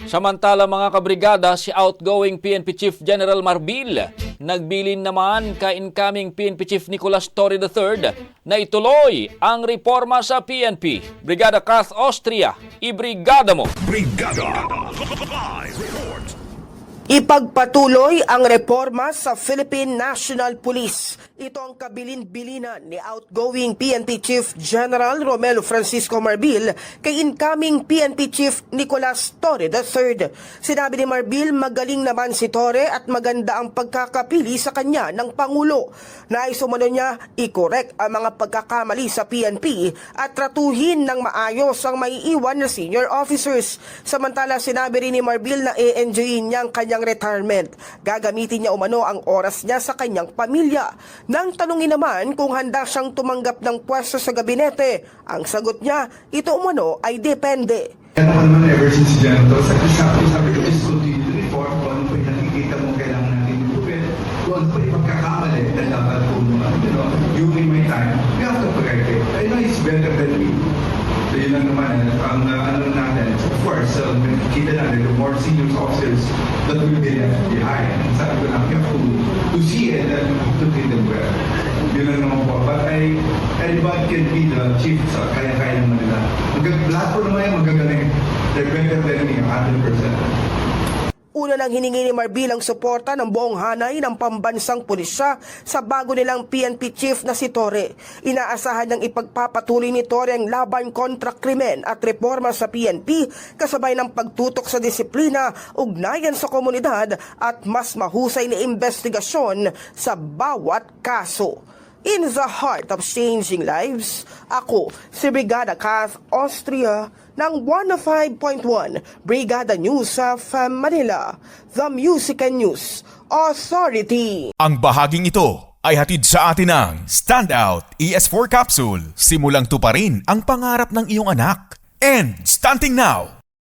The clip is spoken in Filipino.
Samantala mga kabrigada, si outgoing PNP Chief General Marbil nagbilin naman kay incoming PNP Chief Nicolas Torre III na ituloy ang reforma sa PNP. Brigada Kath Austria, ibrigada mo! Brigada Live Report. Ipagpatuloy ang reforma sa Philippine National Police. Ito ang kabilin-bilinan ni outgoing PNP Chief General Romelu Francisco Marbil kay incoming PNP Chief Nicolas Torre III. Sinabi ni Marbil magaling naman si Torre at maganda ang pagkakapili sa kanya ng Pangulo. Nais umano niya i-correct ang mga pagkakamali sa PNP at tratuhin ng maayos ang maiiwan na senior officers. Samantala sinabi rin ni Marbil na i-enjoyin niya ang kanyang retirement. Gagamitin niya umano ang oras niya sa kanyang pamilya. Nang tanungin naman kung handa siyang tumanggap ng pwesto sa gabinete, ang sagot niya, ito umano ay depende. Yan ako naman ever since Janto, sabi ko, just continue to reform kung ano po yung nakikita mo kailangan natin improve. Kung ano po yung pagkakamali na dapat po, during my time, we have to correct it. I know it's better than me. So yun lang naman, ang ano natin, of course, kita natin, the more senior officers that will be left behind. Sabi ko na, you have to see it and to treat them well. Yun lang naman po. But anybody can be the chief sa kaya-kaya naman nila. Lahat po naman yung magagaling. They're better than me, 100%. Una nang hiningi ni Marbil ang suporta ng buong hanay ng pambansang pulisya sa bago nilang PNP chief na si Torre. Inaasahan niyang ipagpapatuloy ni Torre ang laban kontra krimen at reforma sa PNP kasabay ng pagtutok sa disiplina, ugnayan sa komunidad at mas mahusay na investigasyon sa bawat kaso. In the heart of changing lives, ako si Brigada Kath Austria ng 105.1 Brigada News of Manila, the Music and News Authority. Ang bahaging ito ay hatid sa atin ng Standout ES4 Capsule. Simulang tuparin ang pangarap ng iyong anak. And stunting now,